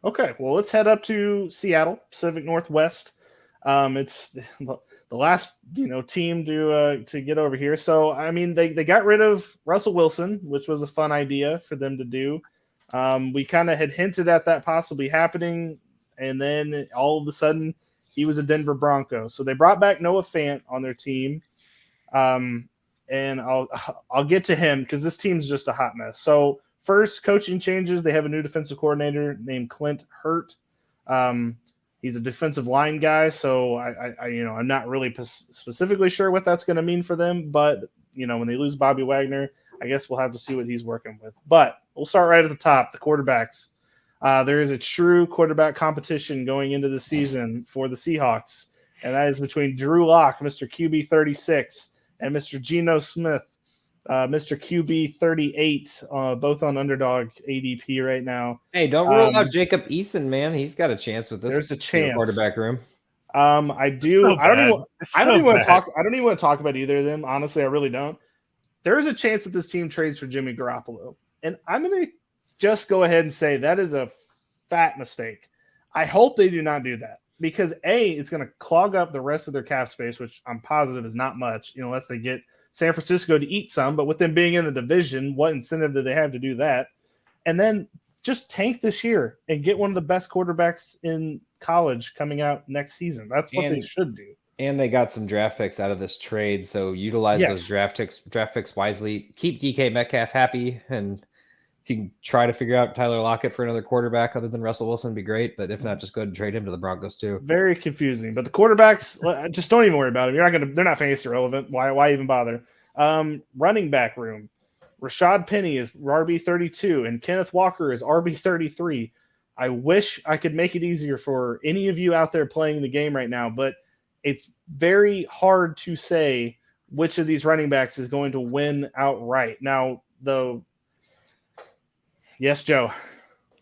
Okay, well, let's head up to Seattle, Pacific Northwest. It's the last team to get over here. So I mean, they got rid of Russell Wilson, which was a fun idea for them to do. We kind of had hinted at that possibly happening, and then all of a sudden he was a Denver Bronco. So they brought back Noah Fant on their team, and I'll get to him because this team's just a hot mess. So first, coaching changes. They have a new defensive coordinator named Clint Hurt. He's a defensive line guy, so I'm not really specifically sure what that's going to mean for them. But when they lose Bobby Wagner, I guess we'll have to see what he's working with. But we'll start right at the top, the quarterbacks. There is a true quarterback competition going into the season for the Seahawks, and that is between Drew Lock, Mr. QB 36, and Mr. Geno Smith, Mr. QB 38, both on underdog ADP right now. Hey, don't rule out Jacob Eason, man. He's got a chance with this. There's a chance. Quarterback room. I do. So I don't even want to talk. bad. I don't even want to talk about either of them. Honestly, I really don't. There is a chance that this team trades for Jimmy Garoppolo, and I'm going to just go ahead and say that is a fat mistake. I hope they do not do that because it's going to clog up the rest of their cap space, which I'm positive is not much, unless they get San Francisco to eat some. But with them being in the division, what incentive do they have to do that? And then just tank this year and get one of the best quarterbacks in college coming out next season. That's what they should do. And they got some draft picks out of this trade, so utilize those draft picks wisely. Keep DK Metcalf happy, and if you can try to figure out Tyler Lockett for another quarterback other than Russell Wilson, would be great. But if not, just go ahead and trade him to the Broncos too. Very confusing. But the quarterbacks, just don't even worry about them. They're not fantasy relevant. Why even bother? Running back room. Rashaad Penny is RB32 and Kenneth Walker is RB33. I wish I could make it easier for any of you out there playing the game right now, but it's very hard to say which of these running backs is going to win outright. Now, yes, Joe.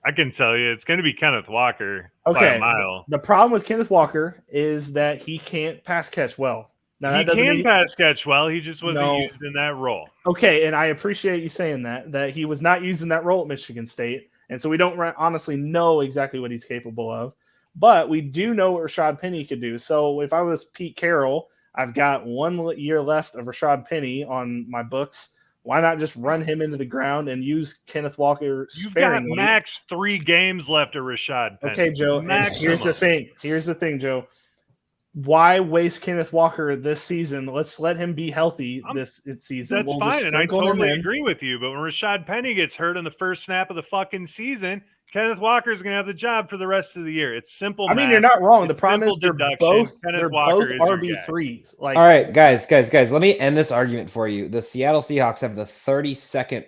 I can tell you it's going to be Kenneth Walker by Okay. a mile. The problem with Kenneth Walker is that he can't pass catch well. Now, He can pass catch well. He just wasn't used in that role. Okay, and I appreciate you saying that he was not using that role at Michigan State, and so we don't honestly know exactly what he's capable of. But we do know what Rashaad Penny could do. So if I was Pete Carroll, I've got 1 year left of Rashaad Penny on my books. Why not just run him into the ground and use Kenneth Walker sparingly? You've got max 3 games left of Rashaad Penny. Okay, Joe. Here's the thing. Here's the thing, Joe. Why waste Kenneth Walker this season? Let's let him be healthy this season. That's fine, and I totally agree with you. But when Rashaad Penny gets hurt on the first snap of the fucking season, Kenneth Walker is going to have the job for the rest of the year. It's simple. I mean, you're not wrong. The problem is they're both RB3s. All right, guys. Let me end this argument for you. The Seattle Seahawks have the 32nd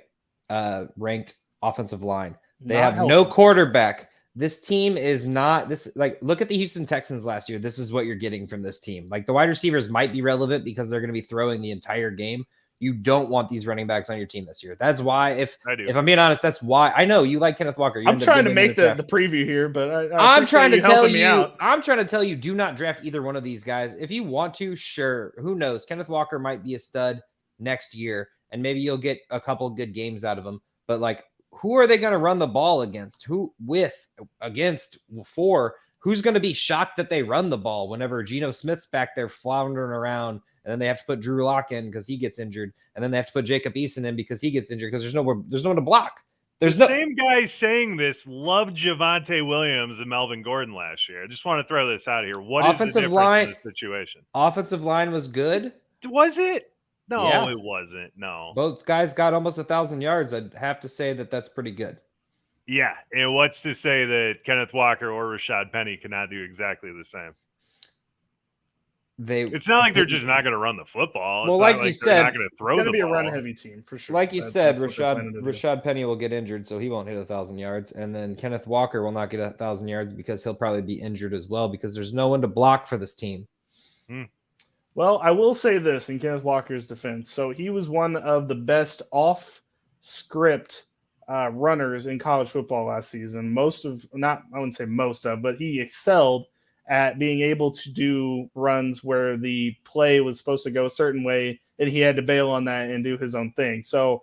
ranked offensive line. They have no quarterback. This team is not this. Like, look at the Houston Texans last year. This is what you're getting from this team. Like, the wide receivers might be relevant because they're going to be throwing the entire game. You don't want these running backs on your team this year. That's why, if I'm being honest, that's why. I know you like Kenneth Walker. I'm trying to make the preview here, but I'm trying to tell you. I'm trying to tell you, do not draft either one of these guys. If you want to, sure. Who knows? Kenneth Walker might be a stud next year, and maybe you'll get a couple good games out of him. But like, who are they going to run the ball against? Who's going to be shocked that they run the ball whenever Geno Smith's back there floundering around, and then they have to put Drew Lock in because he gets injured, and then they have to put Jacob Eason in because he gets injured because there's no one to block. Same guy saying this loved Javonte Williams and Melvin Gordon last year. I just want to throw this out here. What is the difference in this situation? Offensive line was good. Was it? No, It wasn't. No. Both guys got almost 1,000 yards. I'd have to say that that's pretty good. Yeah, and what's to say that Kenneth Walker or Rashaad Penny cannot do exactly the same? It's not like they're just not going to run the football. Well, like you said, they're not going to throw the ball. It's going to be a run-heavy team for sure. Like you said, Rashaad Penny will get injured, so he won't hit 1,000 yards, and then Kenneth Walker will not get 1,000 yards because he'll probably be injured as well because there's no one to block for this team. Well, I will say this in Kenneth Walker's defense. So he was one of the best off-script runners in college football last season. I wouldn't say most of, but he excelled at being able to do runs where the play was supposed to go a certain way and he had to bail on that and do his own thing. So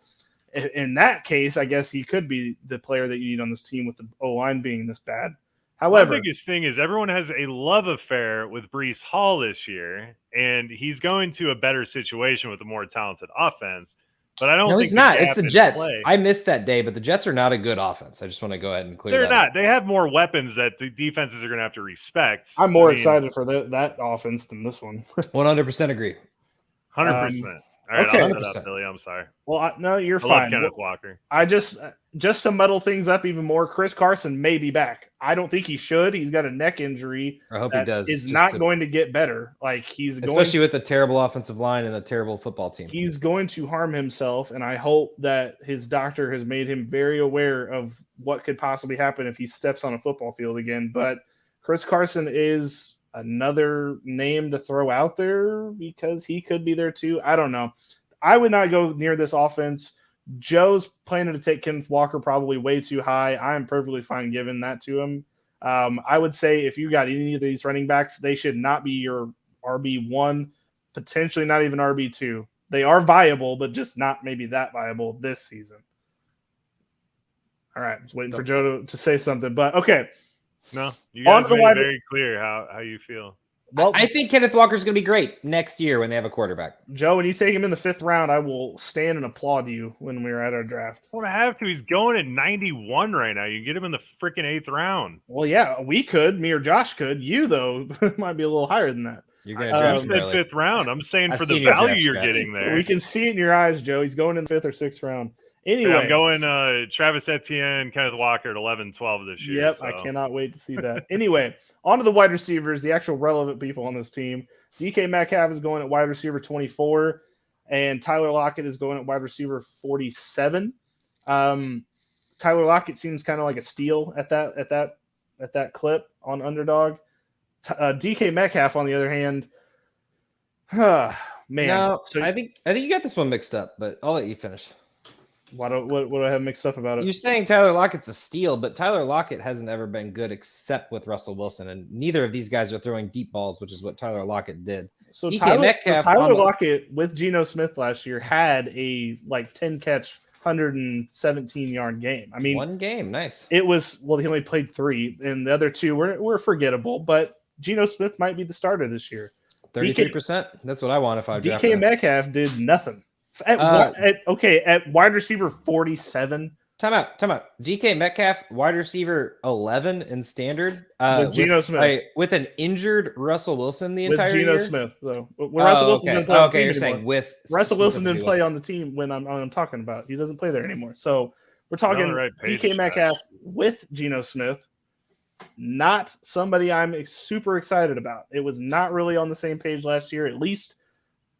in that case, I guess he could be the player that you need on this team with the O-line being this bad. However, my biggest thing is everyone has a love affair with Breece Hall this year, and he's going to a better situation with a more talented offense. But I don't think he's not. It's the Jets. I missed that day, but the Jets are not a good offense. I just want to go ahead and clear that. They're not. Up. They have more weapons that the defenses are going to have to respect. I'm more excited for that offense than this one. 100% agree. 100%. All right, okay. I'll shut up, Billy. I'm sorry. Well, no, you're I fine. love Kenneth Walker. I just to muddle things up even more, Chris Carson may be back. I don't think he should. He's got a neck injury. I hope he does. Is not going to get better. Like especially with a terrible offensive line and a terrible football team. He's going to harm himself, and I hope that his doctor has made him very aware of what could possibly happen if he steps on a football field again. But Chris Carson is another name to throw out there because he could be there too. I don't know. I would not go near this offense. Joe's planning to take Kenneth Walker probably way too high. I'm perfectly fine giving that to him. I would say if you got any of these running backs, they should not be your RB1, potentially not even RB2. They are viable, but just not maybe that viable this season. All right, I was waiting for Joe to say something, but okay. No, you guys made it very clear how you feel. Well, I think Kenneth Walker's going to be great next year when they have a quarterback. Joe, when you take him in the 5th round, I will stand and applaud you when we're at our draft. I don't have to. He's going at 91 right now. You can get him in the freaking 8th round. Well, yeah, we could. Me or Josh could. You, though, might be a little higher than that. You're going to draft him 5th round. I'm saying for the value you're getting there. We can see it in your eyes, Joe. He's going in the 5th or 6th round. Anyway, I'm going Travis Etienne, Kenneth Walker at 11-12 this year. Yep, so. I cannot wait to see that. Anyway, on to the wide receivers, the actual relevant people on this team. DK Metcalf is going at wide receiver 24, and Tyler Lockett is going at wide receiver 47. Tyler Lockett seems kind of like a steal at that clip on Underdog. DK Metcalf, on the other hand, man. No, so I think you got this one mixed up, but I'll let you finish. What do I have mixed up about it? You're saying Tyler Lockett's a steal, but Tyler Lockett hasn't ever been good except with Russell Wilson, and neither of these guys are throwing deep balls, which is what Tyler Lockett did. So Tyler Lockett with Geno Smith last year had a 10-catch, 117-yard game. I mean, one game, nice. It was he only played 3, and the other 2 were forgettable. But Geno Smith might be the starter this year. 33%. That's what I want if I draft. DK Metcalf did nothing. At wide receiver 47. Time out. DK Metcalf, wide receiver 11 in standard. With Geno Smith. With an injured Russell Wilson the entire year? With Geno Smith, though. Russell Wilson didn't play on the team you're anymore. saying with Russell Wilson didn't play on the team when I'm talking about. He doesn't play there anymore. So we're talking DK Metcalf with Geno Smith. Not somebody I'm super excited about. It was not really on the same page last year. At least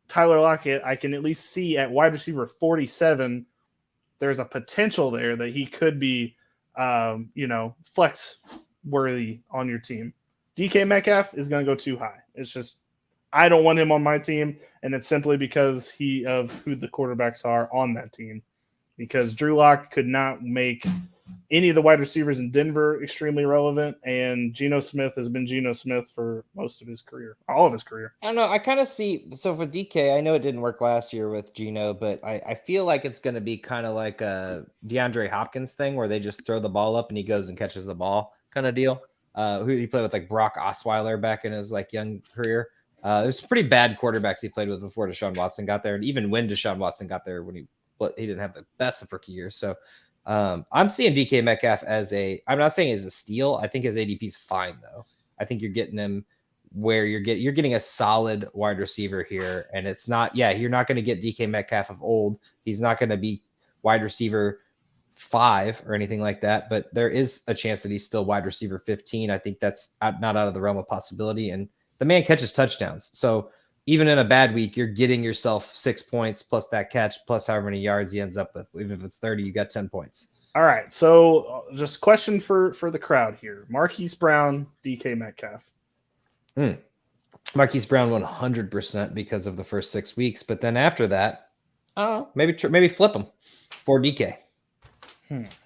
Tyler Lockett, I can at least see at wide receiver 47, there's a potential there that he could be, flex worthy on your team. DK Metcalf is going to go too high. It's just, I don't want him on my team, and it's simply because of who the quarterbacks are on that team. Because Drew Lock could not make any of the wide receivers in Denver extremely relevant, and Geno Smith has been Geno Smith for most of his career, all of his career. I don't know. I kind of see. So for DK, I know it didn't work last year with Geno, but I feel like it's going to be kind of like a DeAndre Hopkins thing where they just throw the ball up and he goes and catches the ball kind of deal. Who he played with Brock Osweiler back in his young career. There's pretty bad quarterbacks he played with before Deshaun Watson got there, and even when Deshaun Watson got there, he didn't have the best of rookie years. So. I'm seeing DK Metcalf I'm not saying as a steal. I think his ADP is fine though. I think you're getting him where you're getting a solid wide receiver here. And it's not, you're not going to get DK Metcalf of old. He's not going to be wide receiver 5 or anything like that, but there is a chance that he's still wide receiver 15. I think that's not out of the realm of possibility. And the man catches touchdowns. So even in a bad week, you're getting yourself 6 points plus that catch, plus however many yards he ends up with. Even if it's 30, you got 10 points. All right. So just question for the crowd here. Marquise Brown, DK Metcalf. Marquise Brown 100% because of the first 6 weeks. But then after that, I don't know, maybe flip him for DK.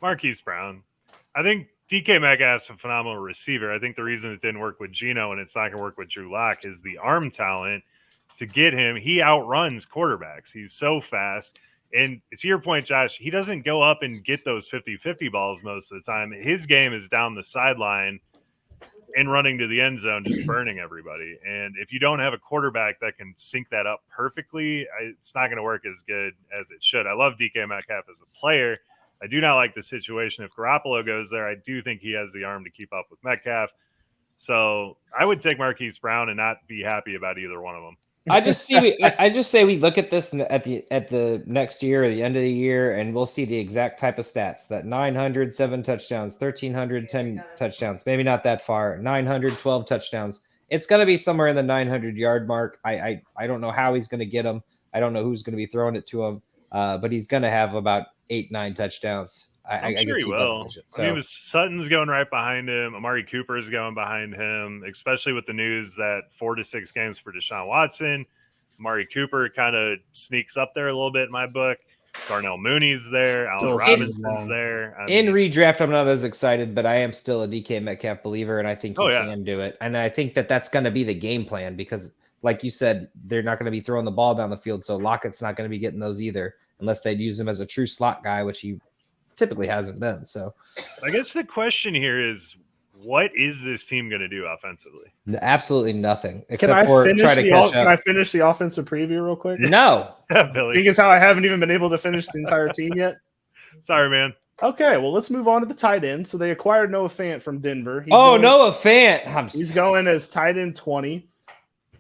Marquise Brown. I think DK Metcalf's a phenomenal receiver. I think the reason it didn't work with Geno and it's not going to work with Drew Lock is the arm talent. To get him, he outruns quarterbacks. He's so fast. And to your point, Josh, he doesn't go up and get those 50-50 balls most of the time. His game is down the sideline and running to the end zone, just burning everybody. And if you don't have a quarterback that can sync that up perfectly, it's not going to work as good as it should. I love DK Metcalf as a player. I do not like the situation. If Garoppolo goes there, I do think he has the arm to keep up with Metcalf. So I would take Marquise Brown and not be happy about either one of them. I just say we look at this at the next year or the end of the year, and we'll see the exact type of stats: that 900, 7 touchdowns, 1,300, 10 touchdowns. Maybe not that far. 900, 12 touchdowns. It's going to be somewhere in the 900-yard mark. I don't know how he's going to get them. I don't know who's going to be throwing it to him, but he's going to have about 8-9 touchdowns. I'm sure he will. So. I mean, Sutton's going right behind him. Amari Cooper is going behind him, especially with the news that 4 to 6 games for Deshaun Watson. Amari Cooper kind of sneaks up there a little bit in my book. Darnell Mooney's there. Allen Robinson's there. In redraft, I'm not as excited, but I am still a DK Metcalf believer, and I think he can do it. And I think that's going to be the game plan because, like you said, they're not going to be throwing the ball down the field, so Lockett's not going to be getting those either unless they'd use him as a true slot guy, which he typically hasn't been. So I guess the question here is, what is this team going to do offensively? Absolutely nothing except for try to catch up. Can I finish the offensive preview real quick? No. Billy. Seeing as how I haven't even been able to finish the entire team yet. Sorry, man. Okay, well, let's move on to the tight end. So they acquired Noah Fant from Denver. Noah Fant. He's going as tight end 20.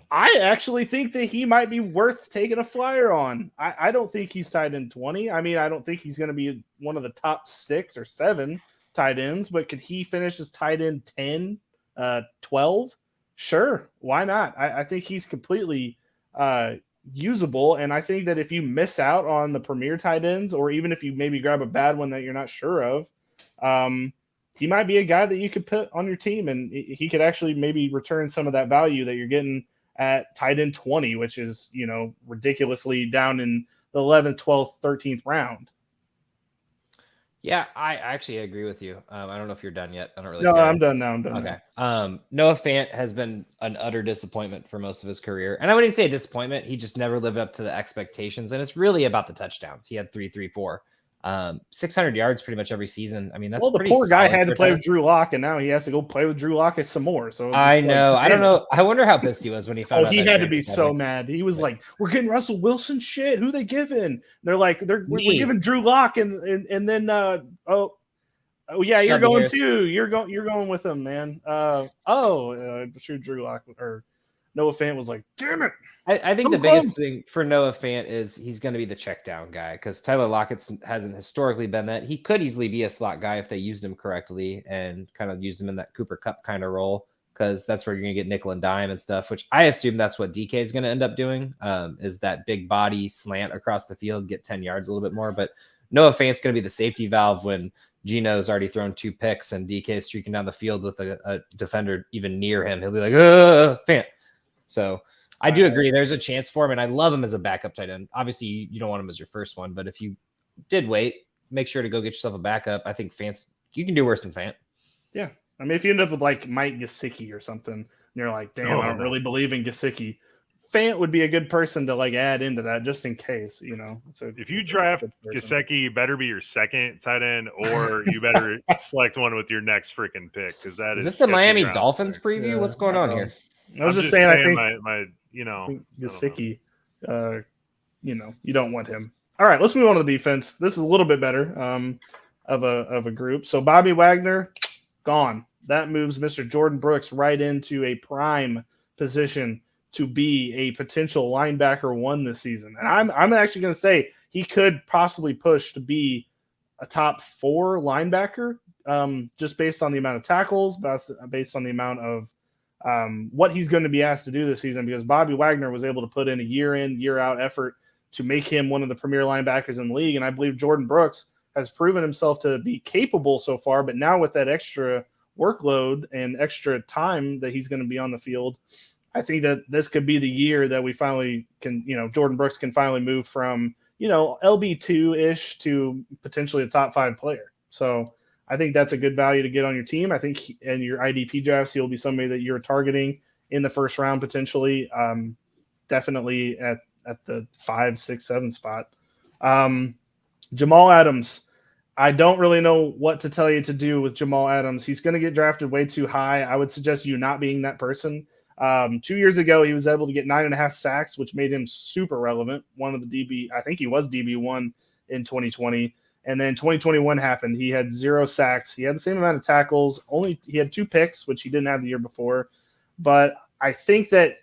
I actually think that he might be worth taking a flyer on. I don't think he's tight end 20. I mean, I don't think he's going to be one of the top 6 or 7 tight ends, but could he finish as tight end 10, 12? Sure. Why not? I think he's completely usable. And I think that if you miss out on the premier tight ends, or even if you maybe grab a bad one that you're not sure of, he might be a guy that you could put on your team, and he could actually maybe return some of that value that you're getting at tight end 20, which is, ridiculously down in the 11th, 12th, 13th round. Yeah, I actually agree with you. I don't know if you're done yet. I don't really care. I'm done now. Okay. Noah Fant has been an utter disappointment for most of his career. And I wouldn't say a disappointment. He just never lived up to the expectations. And it's really about the touchdowns. He had 334. 600 yards pretty much every season. I mean, that's the poor guy had to play with Drew Lock, and now he has to go play with Drew Lockett some more. So I know. I don't know. I wonder how pissed he was when he found out. He had to be so mad. He was like, "We're getting Russell Wilson shit. Who they giving?" They're like, "We're giving Drew Lock," and then you're going too. You're going with him, man. Sure, Drew Lock or Noah Fant was like, "Damn it." I think the biggest thing for Noah Fant is he's going to be the check down guy because Tyler Lockett hasn't historically been that. He could easily be a slot guy if they used him correctly and kind of used him in that Cooper Kupp kind of role, because that's where you're going to get nickel and dime and stuff, which I assume that's what DK is going to end up doing, is that big body slant across the field, get 10 yards a little bit more. But Noah Fant's going to be the safety valve when Geno's already thrown 2 picks and DK is streaking down the field with a defender even near him. He'll be like, Fant. So I do agree. There's a chance for him, and I love him as a backup tight end. Obviously, you don't want him as your first one, but if you did wait, make sure to go get yourself a backup. I think you can do worse than Fant. Yeah. I mean, if you end up with like Mike Gesicki or something, and you're like, damn, I don't really believe in Gesicki, Fant would be a good person to like add into that just in case, So if you draft Gesicki, you better be your second tight end, or you better select one with your next freaking pick, because that is this the Miami Dolphins preview? Yeah, what's going on here? I was just saying, I think Gesicki, you don't want him. All right, let's move on to the defense. This is a little bit better of a group. So Bobby Wagner, gone. That moves Mr. Jordyn Brooks right into a prime position to be a potential linebacker 1 this season. And I'm actually going to say he could possibly push to be a top 4 linebacker, just based on the amount of tackles, based on the amount of what he's going to be asked to do this season, because Bobby Wagner was able to put in a year in, year out effort to make him one of the premier linebackers in the league. And I believe Jordyn Brooks has proven himself to be capable so far, but now with that extra workload and extra time that he's going to be on the field, I think that this could be the year that we finally can, Jordyn Brooks can finally move from, LB2-ish to potentially a top 5 player. So I think that's a good value to get on your team. I think in your IDP drafts, he'll be somebody that you're targeting in the first round, potentially, definitely at the 5, 6, 7 spot. Jamal Adams. I don't really know what to tell you to do with Jamal Adams. He's going to get drafted way too high. I would suggest you not being that person. 2 years ago, he was able to get 9.5 sacks, which made him super relevant. One of the DB, I think he was DB1 in 2020. And then 2021 happened. He had 0 sacks. He had the same amount of tackles. He had 2 picks, which he didn't have the year before. But I think that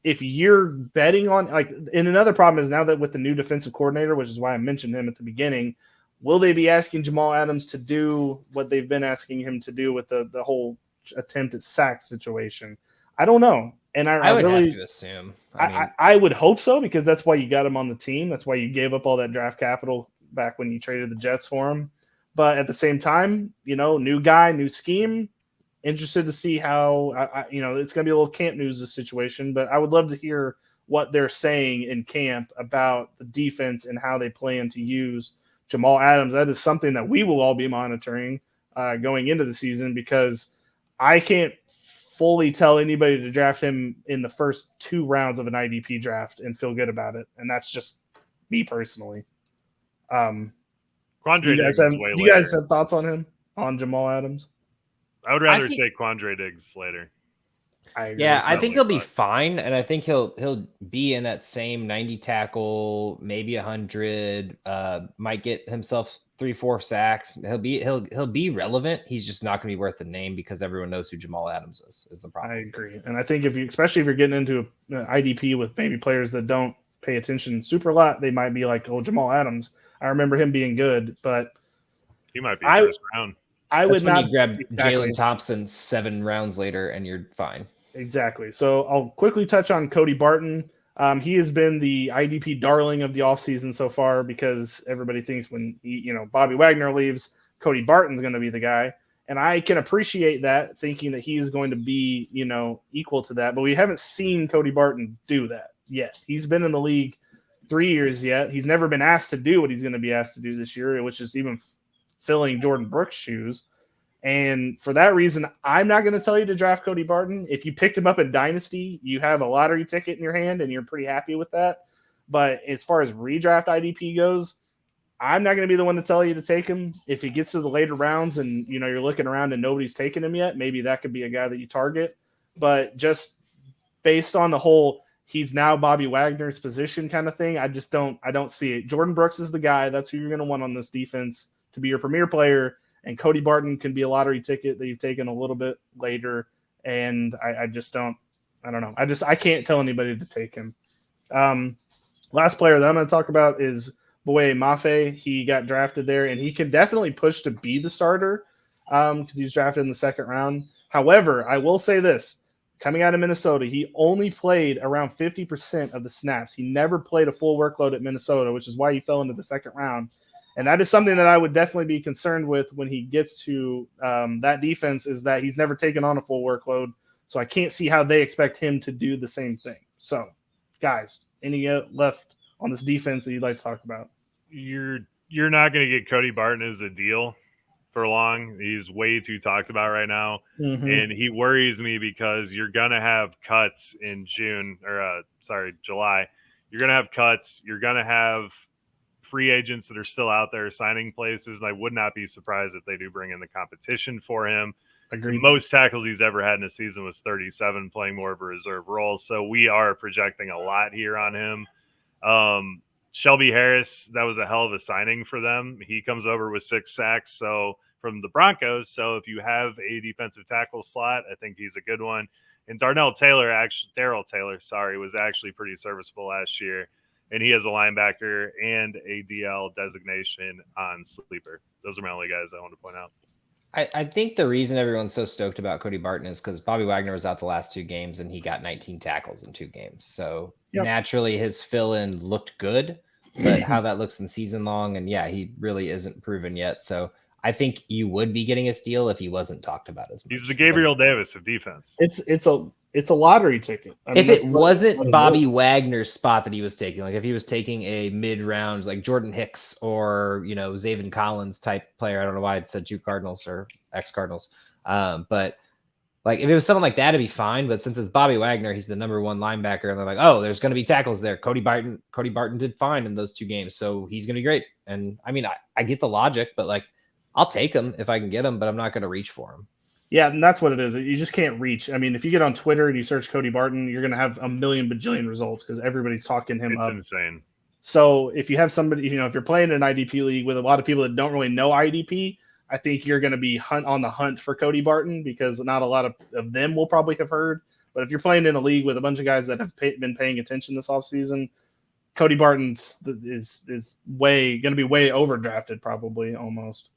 if you're betting on, like, and another problem is now that with the new defensive coordinator, which is why I mentioned him at the beginning, will they be asking Jamal Adams to do what they've been asking him to do with the whole attempt at sack situation? I don't know. And I would really have to assume. I would hope so, because that's why you got him on the team. That's why you gave up all that draft capital back when you traded the Jets for him. But at the same time, new guy, new scheme. Interested to see how, it's going to be a little camp news, this situation. But I would love to hear what they're saying in camp about the defense and how they plan to use Jamal Adams. That is something that we will all be monitoring going into the season, because I can't fully tell anybody to draft him in the first 2 rounds of an IDP draft and feel good about it. And that's just me personally. Do you guys have thoughts on him, on Jamal Adams? I would rather take Quandre Diggs later. I think he'll be fine, and I think he'll be in that same 90 tackle, maybe 100. Might get himself 3-4 sacks. He'll be relevant. He's just not going to be worth the name, because everyone knows who Jamal Adams is the problem. I agree, and I think especially if you're getting into an IDP with maybe players that don't pay attention super a lot, they might be like, "Oh, Jamal Adams, I remember him being good," but he might be first round. I would not grab Jalen Thompson 7 rounds later, and you're fine. Exactly. So I'll quickly touch on Cody Barton. He has been the IDP darling of the offseason so far, because everybody thinks when Bobby Wagner leaves, Cody Barton's going to be the guy. And I can appreciate that, thinking that he's going to be, equal to that. But we haven't seen Cody Barton do that yet. He's been in the league 3 years yet. He's never been asked to do what he's going to be asked to do this year, which is even filling Jordyn Brooks' shoes. And for that reason, I'm not going to tell you to draft Cody Barton. If you picked him up in Dynasty, you have a lottery ticket in your hand and you're pretty happy with that. But as far as redraft IDP goes, I'm not going to be the one to tell you to take him. If he gets to the later rounds and you're looking around and nobody's taken him yet, maybe that could be a guy that you target. But just based on the whole he's now Bobby Wagner's position kind of thing, I don't see it. Jordyn Brooks is the guy. That's who you're going to want on this defense to be your premier player. And Cody Barton can be a lottery ticket that you've taken a little bit later. And I don't know. I can't tell anybody to take him. Last player that I'm going to talk about is Boye Mafe. He got drafted there, and he can definitely push to be the starter because he's drafted in the 2nd round. However, I will say this. Coming out of Minnesota, he only played around 50% of the snaps. He never played a full workload at Minnesota, which is why he fell into the 2nd round. And that is something that I would definitely be concerned with when he gets to that defense, is that he's never taken on a full workload. So I can't see how they expect him to do the same thing. So, guys, any left on this defense that you'd like to talk about? You're not going to get Cody Barton as a deal for long. He's way too talked about right now. Mm-hmm. And he worries me because you're going to have cuts in July. You're going to have cuts. You're going to have free agents that are still out there signing places, and I would not be surprised if they do bring in the competition for him. Agreed. The most tackles he's ever had in a season was 37, playing more of a reserve role. So we are projecting a lot here on him. Shelby Harris, that was a hell of a signing for them. He comes over with 6 sacks from the Broncos. So if you have a defensive tackle slot, I think he's a good one. And Darrell Taylor, was actually pretty serviceable last year. And he has a linebacker and a DL designation on sleeper. Those are my only guys I want to point out. I think the reason everyone's so stoked about Cody Barton is because Bobby Wagner was out the last 2 games and he got 19 tackles in 2 games. So naturally his fill-in looked good, but how that looks in season long, and he really isn't proven yet. So I think you would be getting a steal if he wasn't talked about as much. He's the Gabriel Davis of defense. It's a lottery ticket. If it wasn't Bobby Wagner's spot that he was taking, like if he was taking a mid-round, like Jordan Hicks or, Zaven Collins type player, I don't know why it said 2 Cardinals or ex-Cardinals. But Like if it was someone like that, it'd be fine. But since it's Bobby Wagner, he's the number 1 linebacker, and they're like, oh, there's going to be tackles there. Cody Barton did fine in those 2 games, so he's going to be great. And I mean, I get the logic, but like, I'll take him if I can get him, but I'm not going to reach for him. Yeah, and that's what it is. You just can't reach. I mean, if you get on Twitter and you search Cody Barton, you're going to have a million bajillion results because everybody's talking him up. It's insane. So if you have somebody, if you're playing an IDP league with a lot of people that don't really know IDP, I think you're going to be on the hunt for Cody Barton because not a lot of them will probably have heard. But if you're playing in a league with a bunch of guys that have been paying attention this offseason, Cody Barton is going to be way overdrafted probably almost.